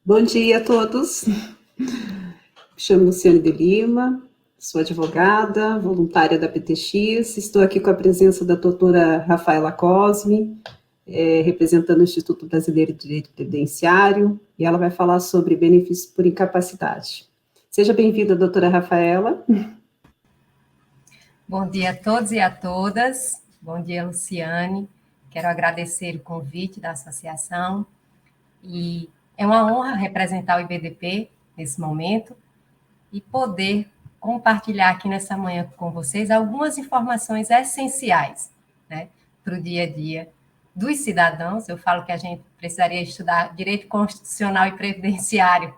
Bom dia a todos. Me chamo Luciane de Lima, sou advogada, voluntária da PTX. Estou aqui com a presença da doutora Rafaela Cosme, representando o Instituto Brasileiro de Direito Previdenciário, e ela vai falar sobre benefícios por incapacidade. Seja bem-vinda, doutora Rafaela. Bom dia a todos e a todas. Bom dia, Luciane. Quero agradecer o convite da associação e é uma honra representar o IBDP nesse momento e poder compartilhar aqui nessa manhã com vocês algumas informações essenciais, né, para o dia a dia dos cidadãos. Eu falo que a gente precisaria estudar direito constitucional e previdenciário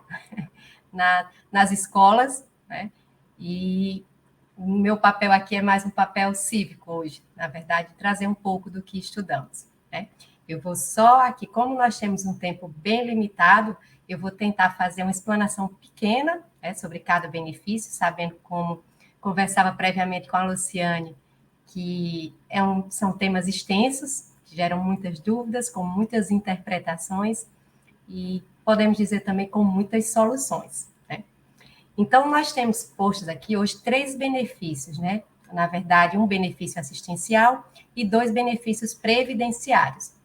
nas escolas, né, e o meu papel aqui é mais um papel cívico hoje, na verdade, trazer um pouco do que estudamos, né? Eu vou só aqui, como nós temos um tempo bem limitado, eu vou tentar fazer uma explanação pequena, né, sobre cada benefício, sabendo como conversava previamente com a Luciane, que são temas extensos, que geram muitas dúvidas, com muitas interpretações, e podemos dizer também com muitas soluções. Então, nós temos postos aqui hoje 3 benefícios, né? Na verdade, um benefício assistencial e 2 benefícios previdenciários.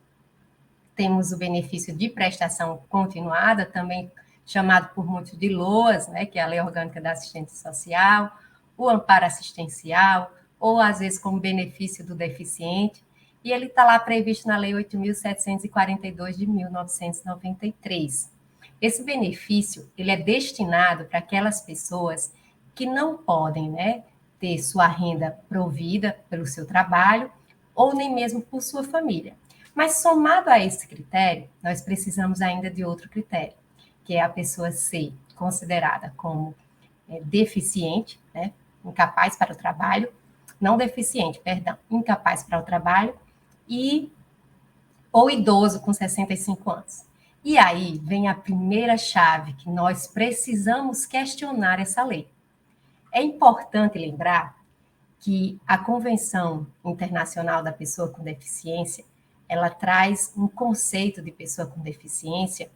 Temos o benefício de prestação continuada, também chamado por muitos de LOAS, né? Que é a Lei Orgânica da Assistência Social, o amparo assistencial, ou às vezes como benefício do deficiente, e ele está lá previsto na Lei 8.742 de 1993. Esse benefício ele é destinado para aquelas pessoas que não podem, né, ter sua renda provida pelo seu trabalho ou nem mesmo por sua família. Mas somado a esse critério, nós precisamos ainda de outro critério, que é a pessoa ser considerada como deficiente, né, incapaz para o trabalho, não deficiente, perdão, incapaz para o trabalho ou idoso com 65 anos. E aí vem a primeira chave que nós precisamos questionar essa lei. É importante lembrar que a Convenção Internacional da Pessoa com Deficiência, ela traz um conceito de pessoa com deficiência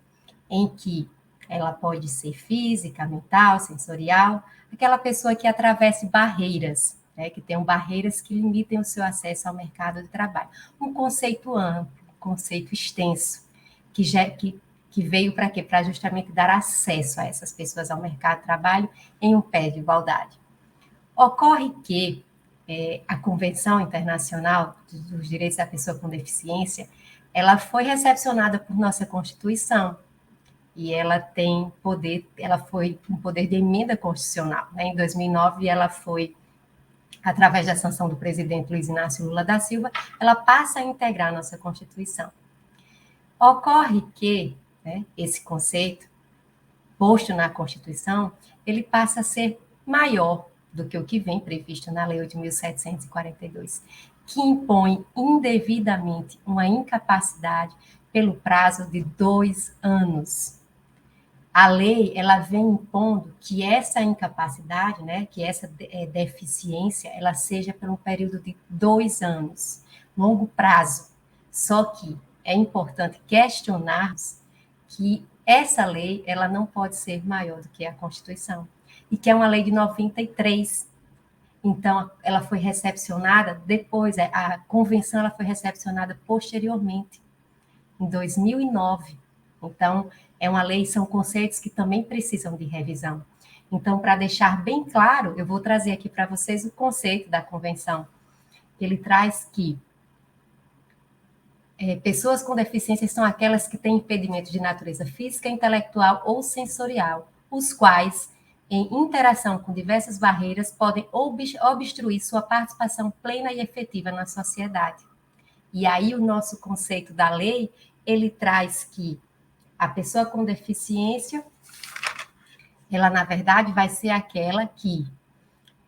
em que ela pode ser física, mental, sensorial, aquela pessoa que atravesse barreiras, né, que tenham barreiras que limitem o seu acesso ao mercado de trabalho. Um conceito amplo, um conceito extenso, que veio para quê? Para justamente dar acesso a essas pessoas ao mercado de trabalho em um pé de igualdade. Ocorre que a Convenção Internacional dos Direitos da Pessoa com Deficiência, ela foi recepcionada por nossa Constituição, e ela tem poder, ela foi um poder de emenda constitucional. Né? Em 2009, ela foi, através da sanção do presidente Luiz Inácio Lula da Silva, ela passa a integrar a nossa Constituição. Ocorre que, né, esse conceito, posto na Constituição, ele passa a ser maior do que o que vem previsto na Lei 8.742, que impõe indevidamente uma incapacidade pelo prazo de 2 anos. A lei ela vem impondo que essa incapacidade, né, que essa deficiência, ela seja por um período de 2 anos, longo prazo. Só que é importante questionarmos que essa lei ela não pode ser maior do que a Constituição, e que é uma lei de 93. Então, ela foi recepcionada depois, a convenção ela foi recepcionada posteriormente, em 2009. Então, é uma lei, são conceitos que também precisam de revisão. Então, para deixar bem claro, eu vou trazer aqui para vocês o conceito da convenção. Ele traz que pessoas com deficiência são aquelas que têm impedimento de natureza física, intelectual ou sensorial, os quais, em interação com diversas barreiras, podem obstruir sua participação plena e efetiva na sociedade. E aí o nosso conceito da lei, ele traz que a pessoa com deficiência, ela, na verdade, vai ser aquela que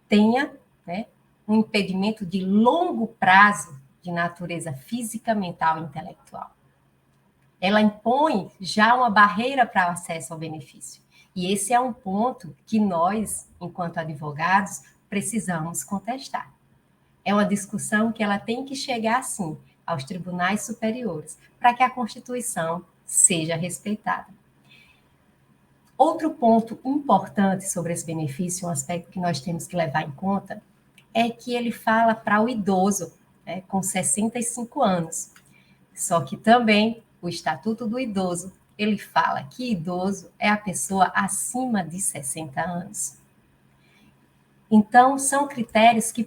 tenha, né, um impedimento de longo prazo de natureza física, mental e intelectual. Ela impõe já uma barreira para o acesso ao benefício. E esse é um ponto que nós, enquanto advogados, precisamos contestar. É uma discussão que ela tem que chegar, sim, aos tribunais superiores, para que a Constituição seja respeitada. Outro ponto importante sobre esse benefício, um aspecto que nós temos que levar em conta, é que ele fala para o idoso, né, com 65 anos. Só que também o Estatuto do Idoso, ele fala que idoso é a pessoa acima de 60 anos. Então, são critérios que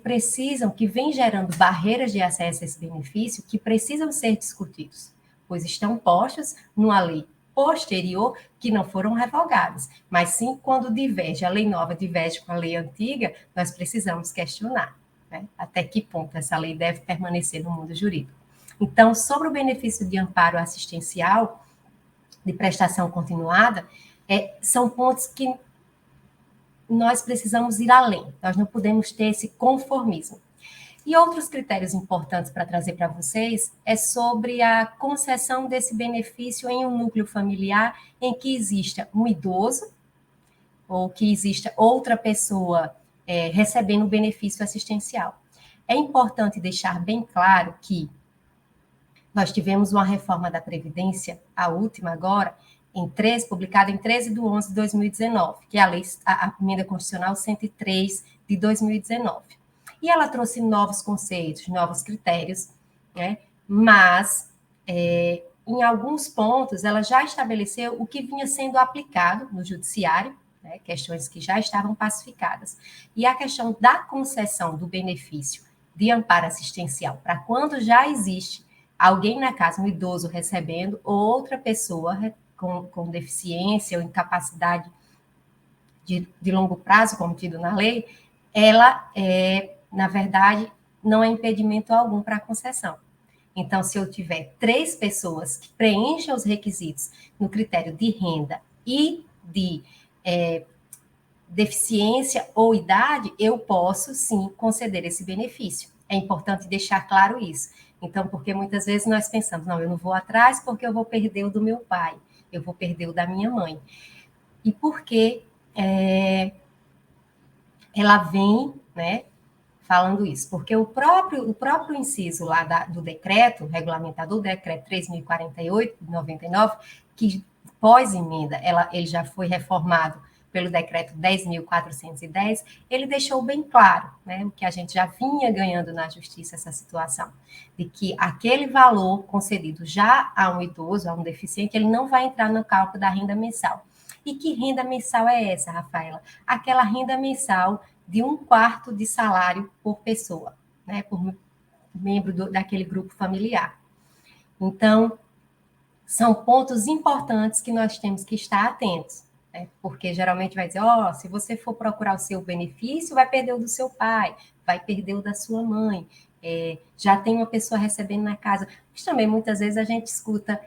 vêm gerando barreiras de acesso a esse benefício que precisam ser discutidos, pois estão postos numa lei posterior que não foram revogadas, mas sim quando diverge, a lei nova diverge com a lei antiga, nós precisamos questionar, né, até que ponto essa lei deve permanecer no mundo jurídico. Então, sobre o benefício de amparo assistencial, de prestação continuada, são pontos que nós precisamos ir além, nós não podemos ter esse conformismo. E outros critérios importantes para trazer para vocês é sobre a concessão desse benefício em um núcleo familiar em que exista um idoso ou que exista outra pessoa recebendo o benefício assistencial. É importante deixar bem claro que nós tivemos uma reforma da Previdência, a última agora, publicada em 13/11/2019, que é a emenda constitucional 103 de 2019. E ela trouxe novos conceitos, novos critérios, né? Mas, em alguns pontos, ela já estabeleceu o que vinha sendo aplicado no judiciário, né? Questões que já estavam pacificadas. E a questão da concessão do benefício de amparo assistencial, para quando já existe alguém na casa, um idoso recebendo, ou outra pessoa com deficiência ou incapacidade de longo prazo, como tido na lei, ela, na verdade, não é impedimento algum para a concessão. Então, se eu tiver 3 pessoas que preencham os requisitos no critério de renda e de deficiência ou idade, eu posso, sim, conceder esse benefício. É importante deixar claro isso. Então, porque muitas vezes nós pensamos, não, eu não vou atrás porque eu vou perder o do meu pai, eu vou perder o da minha mãe. E porque ela vem, né, falando isso? Porque o próprio inciso lá do decreto, regulamentador, o decreto 3.048, de 99, que pós-emenda, ele já foi reformado pelo decreto 10.410, ele deixou bem claro, né, o que a gente já vinha ganhando na justiça, essa situação, de que aquele valor concedido já a um idoso, a um deficiente, ele não vai entrar no cálculo da renda mensal. E que renda mensal é essa, Rafaela? Aquela renda mensal de 1/4 de salário por pessoa, né, por membro daquele grupo familiar. Então, são pontos importantes que nós temos que estar atentos, né, porque geralmente vai dizer, se você for procurar o seu benefício, vai perder o do seu pai, vai perder o da sua mãe, já tem uma pessoa recebendo na casa. Mas também, muitas vezes, a gente escuta,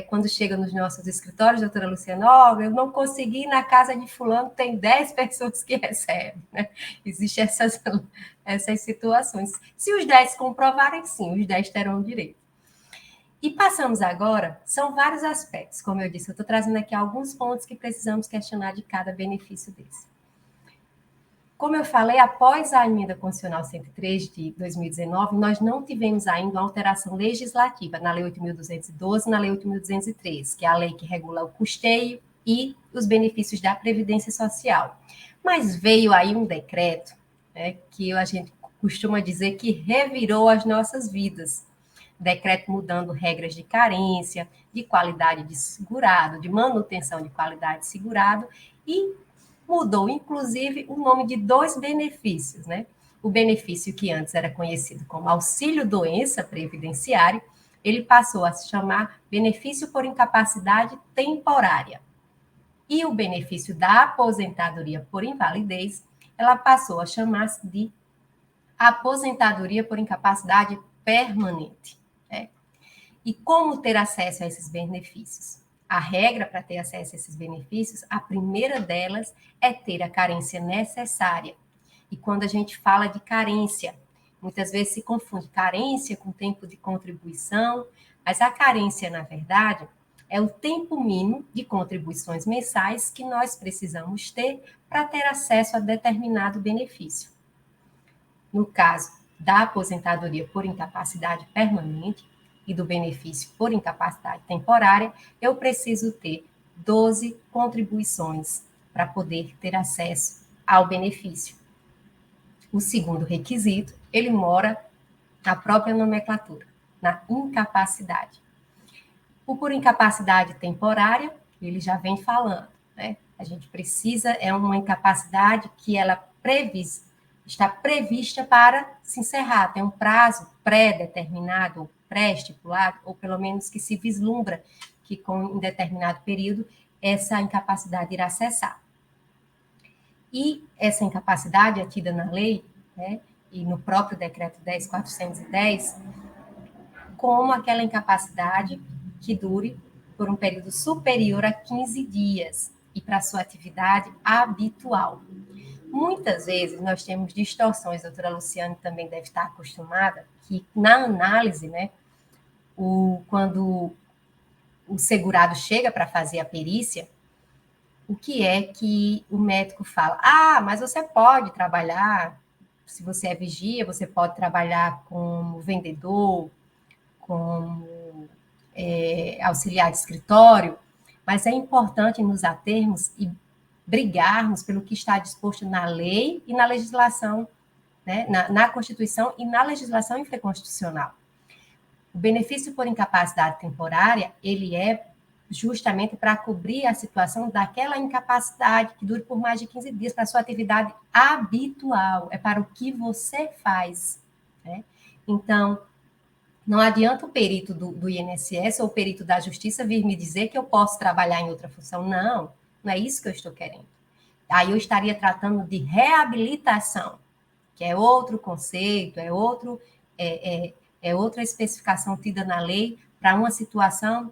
quando chega nos nossos escritórios, doutora Luciana, eu não consegui ir na casa de fulano, tem 10 pessoas que recebem, né? Existem essas situações. Se os 10 comprovarem, sim, os 10 terão direito. E passamos agora, são vários aspectos, como eu disse, eu estou trazendo aqui alguns pontos que precisamos questionar de cada benefício desse. Como eu falei, após a emenda constitucional 103 de 2019, nós não tivemos ainda uma alteração legislativa na Lei 8.212 e na Lei 8.203, que é a lei que regula o custeio e os benefícios da Previdência Social. Mas veio aí um decreto, né, que a gente costuma dizer que revirou as nossas vidas. Decreto mudando regras de carência, de qualidade de segurado, de manutenção de qualidade de segurado e mudou, inclusive, o nome de 2 benefícios, né? O benefício que antes era conhecido como auxílio-doença previdenciário, ele passou a se chamar benefício por incapacidade temporária. E o benefício da aposentadoria por invalidez, ela passou a chamar-se de aposentadoria por incapacidade permanente, né? E como ter acesso a esses benefícios? A regra para ter acesso a esses benefícios, a primeira delas é ter a carência necessária. E quando a gente fala de carência, muitas vezes se confunde carência com tempo de contribuição, mas a carência, na verdade, é o tempo mínimo de contribuições mensais que nós precisamos ter para ter acesso a determinado benefício. No caso da aposentadoria por incapacidade permanente, e do benefício por incapacidade temporária, eu preciso ter 12 contribuições para poder ter acesso ao benefício. O segundo requisito, ele mora na própria nomenclatura, na incapacidade. O por incapacidade temporária, ele já vem falando, né? A gente precisa, é uma incapacidade que ela está prevista para se encerrar, tem um prazo pré-determinado, pré-estipulado, ou pelo menos que se vislumbra que com um determinado período essa incapacidade irá cessar. E essa incapacidade é tida na lei, né, e no próprio decreto 10.410, como aquela incapacidade que dure por um período superior a 15 dias e para sua atividade habitual. Muitas vezes nós temos distorções, a doutora Luciane também deve estar acostumada, que na análise, né, quando o segurado chega para fazer a perícia, o que é que o médico fala? Ah, mas você pode trabalhar, se você é vigia, você pode trabalhar como vendedor, como auxiliar de escritório, mas é importante nos atermos e brigarmos pelo que está disposto na lei e na legislação, né, na Constituição e na legislação infraconstitucional. O benefício por incapacidade temporária, ele é justamente para cobrir a situação daquela incapacidade que dure por mais de 15 dias para a sua atividade habitual, é para o que você faz, né? Então, não adianta o perito do INSS ou o perito da Justiça vir me dizer que eu posso trabalhar em outra função. Não, não é isso que eu estou querendo. Aí eu estaria tratando de reabilitação, que é outro conceito, é outra especificação tida na lei para uma situação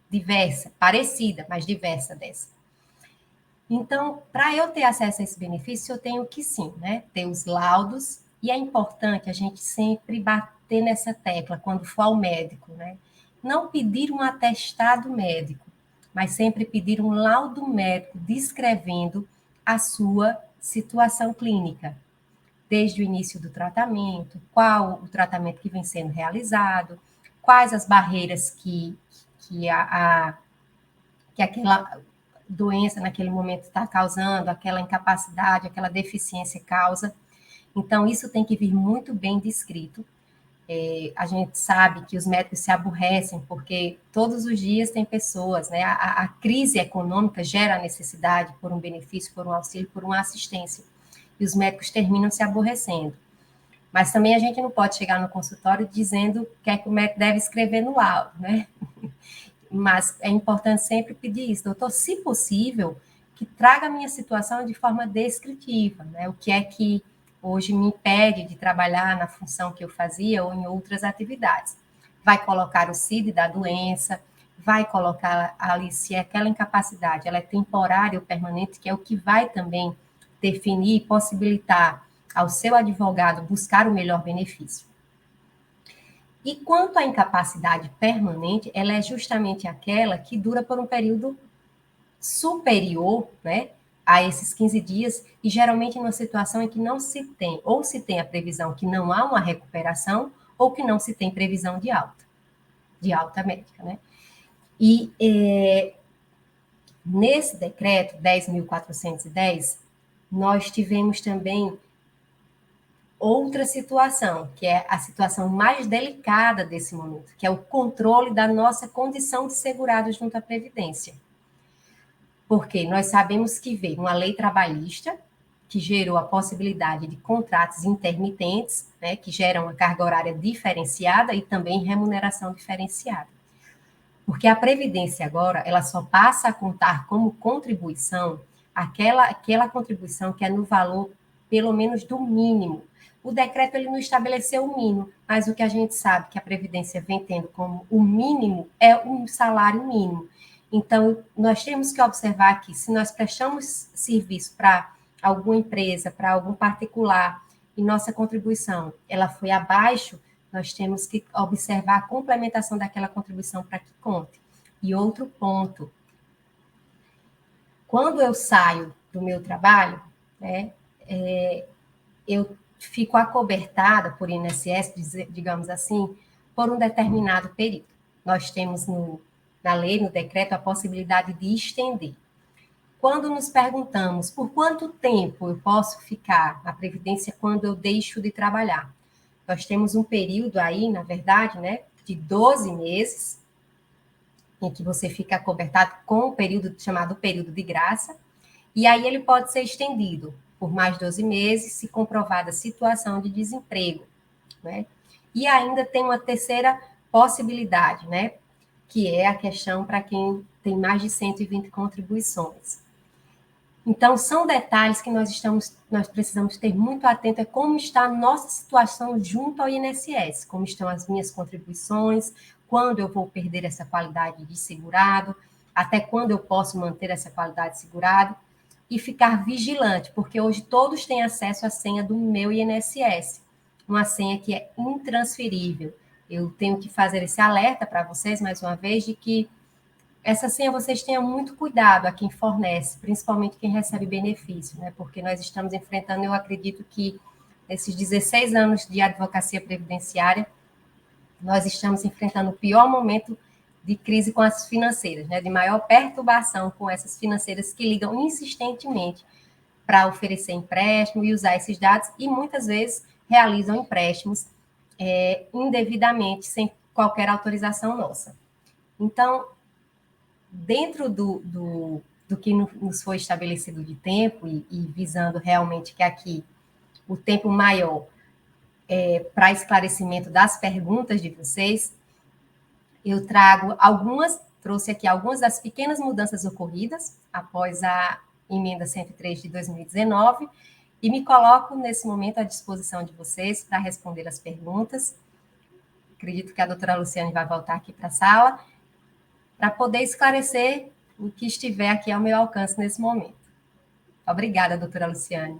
diversa, parecida, mas diversa dessa. Então, para eu ter acesso a esse benefício, eu tenho que sim, né, ter os laudos, e é importante a gente sempre bater nessa tecla quando for ao médico, né? Não pedir um atestado médico, mas sempre pedir um laudo médico descrevendo a sua situação clínica, desde o início do tratamento, qual o tratamento que vem sendo realizado, quais as barreiras que aquela doença naquele momento está causando, aquela incapacidade, aquela deficiência causa. Então, isso tem que vir muito bem descrito. A gente sabe que os médicos se aborrecem, porque todos os dias tem pessoas, né? A crise econômica gera a necessidade por um benefício, por um auxílio, por uma assistência. E os médicos terminam se aborrecendo. Mas também a gente não pode chegar no consultório dizendo o que é que o médico deve escrever no laudo, né? Mas é importante sempre pedir isso, doutor, se possível, que traga a minha situação de forma descritiva, né? O que é que hoje me impede de trabalhar na função que eu fazia ou em outras atividades. Vai colocar o CID da doença, vai colocar ali se aquela incapacidade ela é temporária ou permanente, que é o que vai também definir e possibilitar ao seu advogado buscar o melhor benefício. E quanto à incapacidade permanente, ela é justamente aquela que dura por um período superior, né, a esses 15 dias, e geralmente numa situação em que não se tem, ou se tem a previsão que não há uma recuperação, ou que não se tem previsão de alta médica, né? E nesse decreto 10.410, nós tivemos também outra situação, que é a situação mais delicada desse momento, que é o controle da nossa condição de segurado junto à Previdência. Porque nós sabemos que veio uma lei trabalhista, que gerou a possibilidade de contratos intermitentes, né, que geram uma carga horária diferenciada e também remuneração diferenciada. Porque a Previdência agora, ela só passa a contar como contribuição aquela contribuição que é no valor, pelo menos, do mínimo. O decreto ele não estabeleceu o mínimo, mas o que a gente sabe que a Previdência vem tendo como o mínimo é um salário mínimo. Então, nós temos que observar que se nós prestamos serviço para alguma empresa, para algum particular, e nossa contribuição ela foi abaixo, nós temos que observar a complementação daquela contribuição para que conte. E outro ponto, quando eu saio do meu trabalho, né, eu fico acobertada por INSS, digamos assim, por um determinado período. Nós temos no na lei, no decreto, a possibilidade de estender. Quando nos perguntamos por quanto tempo eu posso ficar na Previdência quando eu deixo de trabalhar, nós temos um período aí, na verdade, né, de 12 meses, em que você fica cobertado com o período chamado período de graça, e aí ele pode ser estendido por mais 12 meses, se comprovada situação de desemprego, né? E ainda tem uma terceira possibilidade, né, que é a questão para quem tem mais de 120 contribuições. Então, são detalhes que nós precisamos ter muito atento, é como está a nossa situação junto ao INSS, como estão as minhas contribuições, quando eu vou perder essa qualidade de segurado, até quando eu posso manter essa qualidade de segurado, e ficar vigilante, porque hoje todos têm acesso à senha do meu INSS, uma senha que é intransferível. Eu tenho que fazer esse alerta para vocês, mais uma vez, de que essa senha vocês tenham muito cuidado a quem fornece, principalmente quem recebe benefício, né? Porque nós estamos enfrentando, eu acredito que nesses 16 anos de advocacia previdenciária, nós estamos enfrentando o pior momento de crise com as financeiras, né? De maior perturbação com essas financeiras que ligam insistentemente para oferecer empréstimo e usar esses dados e muitas vezes realizam empréstimos indevidamente, sem qualquer autorização nossa. Então, dentro do que nos foi estabelecido de tempo e visando realmente que aqui o tempo maior para esclarecimento das perguntas de vocês, eu trouxe aqui algumas das pequenas mudanças ocorridas após a emenda 103 de 2019 e me coloco nesse momento à disposição de vocês para responder as perguntas. Acredito que a doutora Luciane vai voltar aqui para a sala para poder esclarecer o que estiver aqui ao meu alcance nesse momento. Obrigada, doutora Luciane.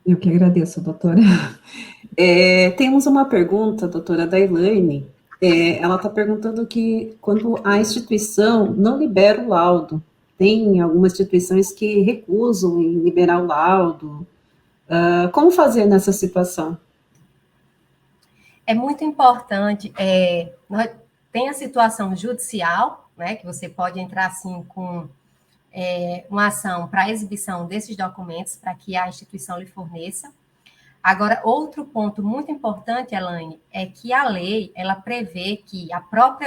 Eu que agradeço, doutora. Temos uma pergunta, doutora, da Elaine. Ela está perguntando que quando a instituição não libera o laudo, tem algumas instituições que recusam em liberar o laudo. Como fazer nessa situação? É muito importante, tem a situação judicial, né, que você pode entrar assim com uma ação para exibição desses documentos para que a instituição lhe forneça. Agora, outro ponto muito importante, Elaine, é que a lei, ela prevê que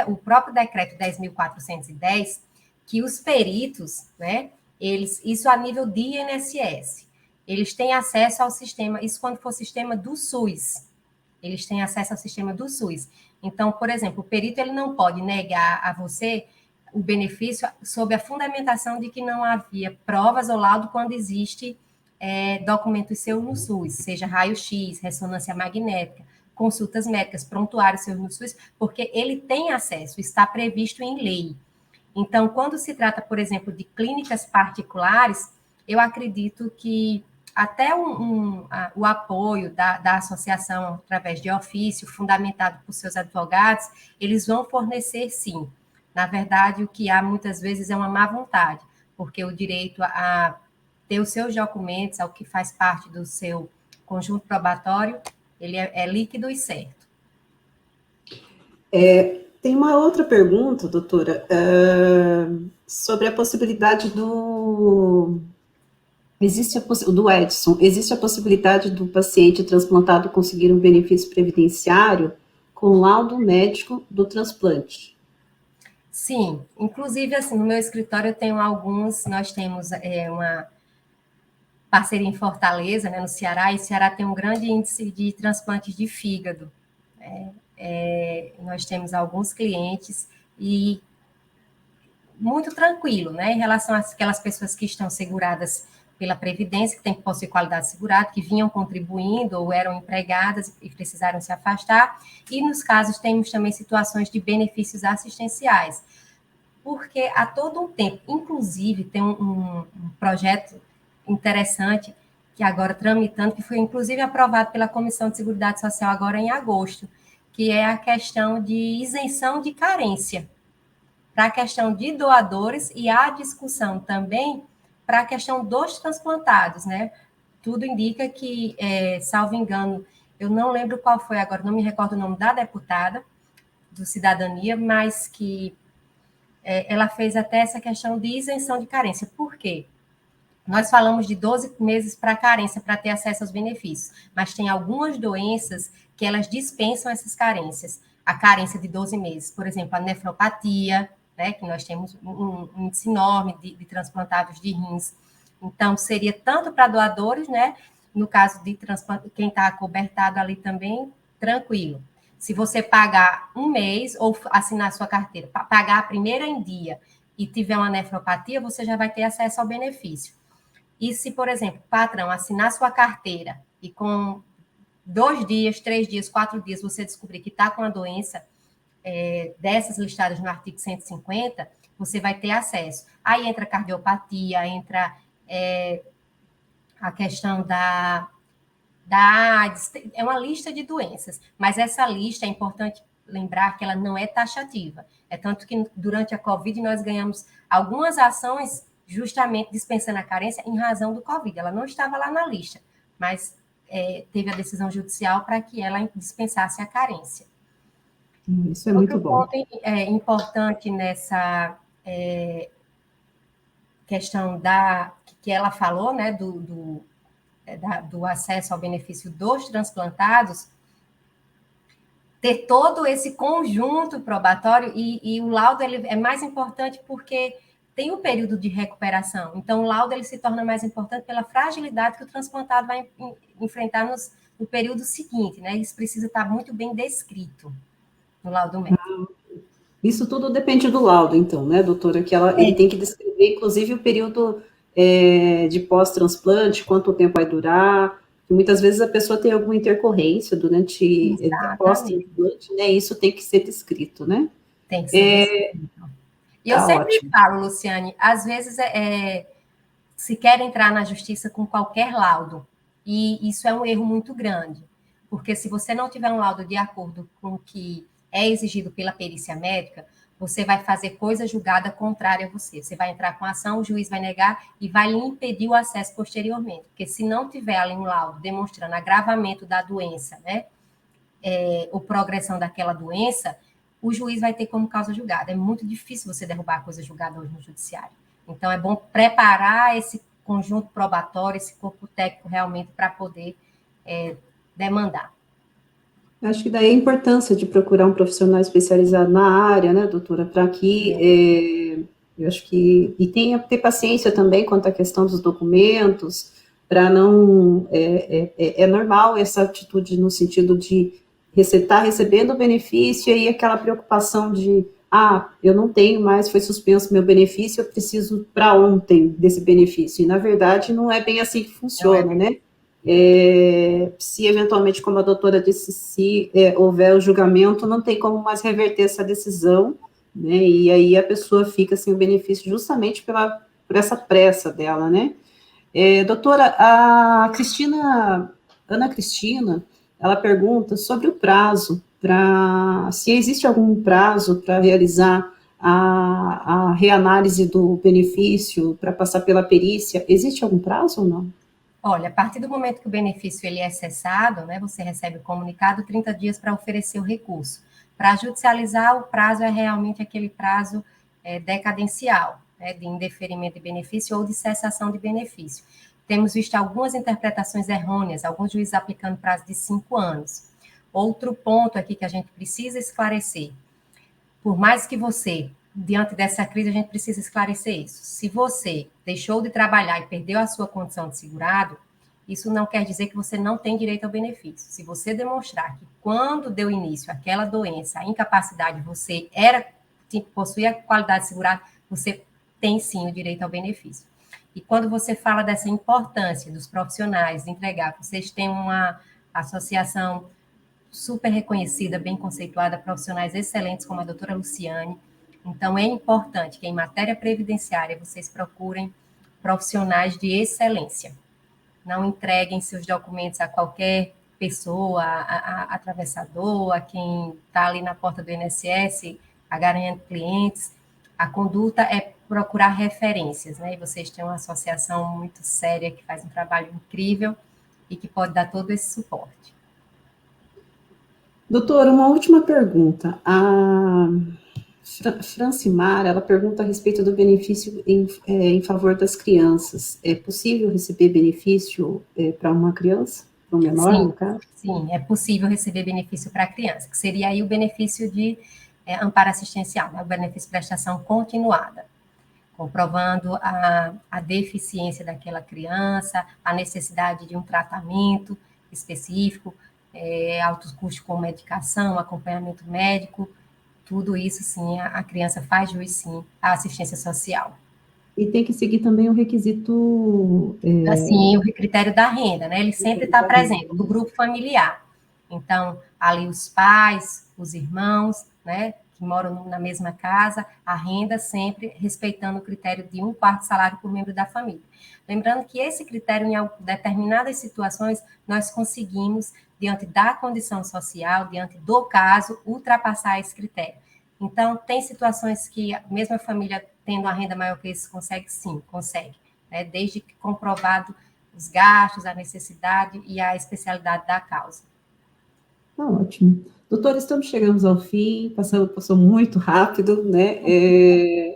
o próprio decreto 10.410, que os peritos, né, isso a nível de INSS, eles têm acesso ao sistema, isso quando for sistema do SUS, eles têm acesso ao sistema do SUS. Então, por exemplo, o perito ele não pode negar a você o benefício sob a fundamentação de que não havia provas ou laudo quando existe documento seu no SUS, seja raio-x, ressonância magnética, consultas médicas, prontuário seu no SUS, porque ele tem acesso, está previsto em lei. Então, quando se trata, por exemplo, de clínicas particulares, eu acredito que até o apoio da associação através de ofício, fundamentado por seus advogados, eles vão fornecer sim. Na verdade, o que há muitas vezes é uma má vontade, porque o direito a ter os seus documentos, ao que faz parte do seu conjunto probatório, ele é líquido e certo. Tem uma outra pergunta, doutora, sobre a possibilidade do Edson, existe a possibilidade do paciente transplantado conseguir um benefício previdenciário com laudo médico do transplante? Sim, inclusive, assim, no meu escritório eu tenho nós temos uma parceria em Fortaleza, né, no Ceará, e o Ceará tem um grande índice de transplantes de fígado. Nós temos alguns clientes e muito tranquilo, né, em relação àquelas pessoas que estão seguradas pela Previdência, que tem que possuir qualidade segurada, que vinham contribuindo ou eram empregadas e precisaram se afastar, e nos casos temos também situações de benefícios assistenciais, porque há todo um tempo, inclusive tem um projeto interessante que agora tramitando, que foi inclusive aprovado pela Comissão de Seguridade Social agora em agosto, que é a questão de isenção de carência para a questão de doadores e a discussão também para a questão dos transplantados, né? Tudo indica que, salvo engano, eu não lembro qual foi agora, não me recordo o nome da deputada do Cidadania, mas que ela fez até essa questão de isenção de carência. Por quê? Nós falamos de 12 meses para carência, para ter acesso aos benefícios, mas tem algumas doenças que elas dispensam essas carências. A carência de 12 meses, por exemplo, a nefropatia, né, que nós temos um índice enorme de transplantados de rins. Então, seria tanto para doadores, né, no caso de quem está acobertado ali também, tranquilo. Se você pagar um mês ou assinar sua carteira, pagar a primeira em dia e tiver uma nefropatia, você já vai ter acesso ao benefício. E se, por exemplo, o patrão assinar sua carteira e com 2 dias, 3 dias, 4 dias, você descobrir que está com a doença dessas listadas no artigo 150, você vai ter acesso. Aí entra cardiopatia, entra a questão da AIDS, é uma lista de doenças, mas essa lista é importante lembrar que ela não é taxativa. É tanto que durante a Covid nós ganhamos algumas ações justamente dispensando a carência em razão do Covid. Ela não estava lá na lista, mas teve a decisão judicial para que ela dispensasse a carência. Isso é muito bom. Outro ponto importante nessa questão que ela falou, né, do acesso ao benefício dos transplantados, ter todo esse conjunto probatório, e o laudo ele é mais importante porque tem um período de recuperação. Então, o laudo ele se torna mais importante pela fragilidade que o transplantado vai enfrentar no período seguinte, né? Isso precisa estar muito bem descrito no laudo médico. Isso tudo depende do laudo, então, né, doutora? Que ele tem que descrever, inclusive, o período de pós-transplante, quanto tempo vai durar. E muitas vezes a pessoa tem alguma intercorrência durante pós-transplante, né? Isso tem que ser descrito, né? Tem que ser descrito. E eu sempre falo, Luciane, às vezes se quer entrar na justiça com qualquer laudo, e isso é um erro muito grande, porque se você não tiver um laudo de acordo com o que é exigido pela perícia médica, você vai fazer coisa julgada contrária a você. Você vai entrar com a ação, o juiz vai negar e vai lhe impedir o acesso posteriormente. Porque se não tiver ali um laudo demonstrando agravamento da doença, né, ou progressão daquela doença, o juiz vai ter como causa julgada. É muito difícil você derrubar a coisa julgada hoje no judiciário. Então, é bom preparar esse conjunto probatório, esse corpo técnico realmente para poder demandar. Acho que daí a importância de procurar um profissional especializado na área, né, doutora, para que, eu acho que, e ter paciência também quanto à questão dos documentos, para não, é normal essa atitude no sentido de estar recebendo o benefício, e aí aquela preocupação de, eu não tenho mais, foi suspenso meu benefício, eu preciso para ontem desse benefício, e na verdade não é bem assim que funciona, né? Se eventualmente, como a doutora disse, se houver o julgamento, não tem como mais reverter essa decisão, né, e aí a pessoa fica sem o benefício justamente por essa pressa dela, né. Doutora, Ana Cristina, ela pergunta sobre o prazo, se existe algum prazo para realizar a reanálise do benefício, para passar pela perícia, existe algum prazo ou não? Olha, a partir do momento que o benefício ele é cessado, né, você recebe o comunicado, 30 dias para oferecer o recurso. Para judicializar, o prazo é realmente aquele prazo decadencial, né, de indeferimento de benefício ou de cessação de benefício. Temos visto algumas interpretações errôneas, alguns juízes aplicando prazo de 5 anos. Outro ponto aqui que a gente precisa esclarecer, por mais que você, diante dessa crise, a gente precisa esclarecer isso. Se você deixou de trabalhar e perdeu a sua condição de segurado, isso não quer dizer que você não tem direito ao benefício. Se você demonstrar que quando deu início àquela doença, a incapacidade, você possuía qualidade de segurado, você tem sim o direito ao benefício. E quando você fala dessa importância dos profissionais de entregar, vocês têm uma associação super reconhecida, bem conceituada, profissionais excelentes como a doutora Luciane. Então, é importante que em matéria previdenciária vocês procurem profissionais de excelência. Não entreguem seus documentos a qualquer pessoa, a atravessador, a quem está ali na porta do INSS, garanhando clientes. A conduta é procurar referências, né? E vocês têm uma associação muito séria que faz um trabalho incrível e que pode dar todo esse suporte. Doutora, uma última pergunta. Francimar, ela pergunta a respeito do benefício em favor das crianças. É possível receber benefício para uma criança, para um menor, no Sim, caso? sim, é possível receber benefício para a criança, que seria aí o benefício de amparo assistencial, né, o benefício de prestação continuada, comprovando a deficiência daquela criança, a necessidade de um tratamento específico, altos custos com medicação, acompanhamento médico, tudo isso, sim, a criança faz jus, sim, à assistência social. E tem que seguir também o requisito Assim, o critério da renda, né? Ele sempre está da presente, renda. do grupo familiar. Então, ali os pais, os irmãos, né, que moram na mesma casa, a renda sempre respeitando o critério de 1/4 salário por membro da família. Lembrando que esse critério, em determinadas situações, nós conseguimos, diante da condição social, diante do caso, ultrapassar esse critério. Então, tem situações que, mesmo a família tendo a renda maior que esse, consegue? Sim, consegue, né, desde que comprovado os gastos, a necessidade e a especialidade da causa. Tá ótimo. Doutora, estamos chegando ao fim, passou muito rápido, né?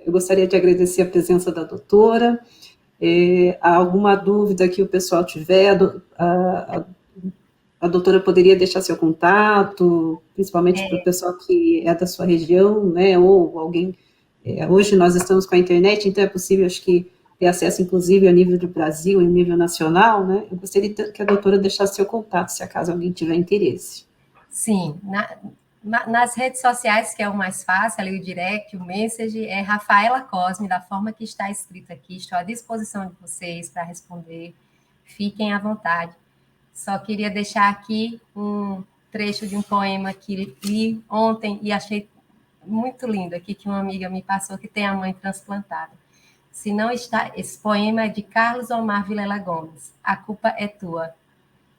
Eu gostaria de agradecer a presença da doutora. Há alguma dúvida que o pessoal tiver, a doutora poderia deixar seu contato, principalmente para o pessoal que é da sua região, né? Ou alguém. Hoje nós estamos com a internet, então é possível, acho que, ter acesso, inclusive, a nível do Brasil, a nível nacional, né? Eu gostaria que a doutora deixasse seu contato, se acaso alguém tiver interesse. Sim, nas redes sociais, que é o mais fácil, ali o direct, o message, é Rafaela Cosme, da forma que está escrito aqui. Estou à disposição de vocês para responder. Fiquem à vontade. Só queria deixar aqui um trecho de um poema que li ontem e achei muito lindo aqui, que uma amiga me passou, que tem a mãe transplantada. Se não está, esse poema é de Carlos Omar Vilela Gomes. A culpa é tua.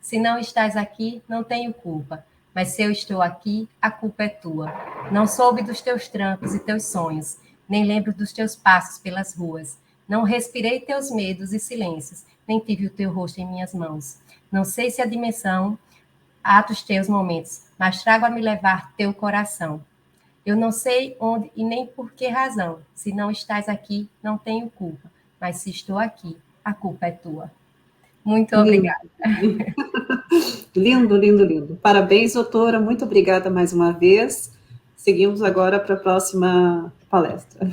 Se não estás aqui, não tenho culpa. Mas se eu estou aqui, a culpa é tua. Não soube dos teus trancos e teus sonhos, nem lembro dos teus passos pelas ruas. Não respirei teus medos e silêncios, nem tive o teu rosto em minhas mãos. Não sei se a dimensão há dos teus momentos, mas trago a me levar teu coração. Eu não sei onde e nem por que razão. Se não estás aqui, não tenho culpa. Mas se estou aqui, a culpa é tua. Muito Lindo, obrigada. lindo, lindo, lindo. Parabéns, doutora, muito obrigada mais uma vez. Seguimos agora para a próxima palestra.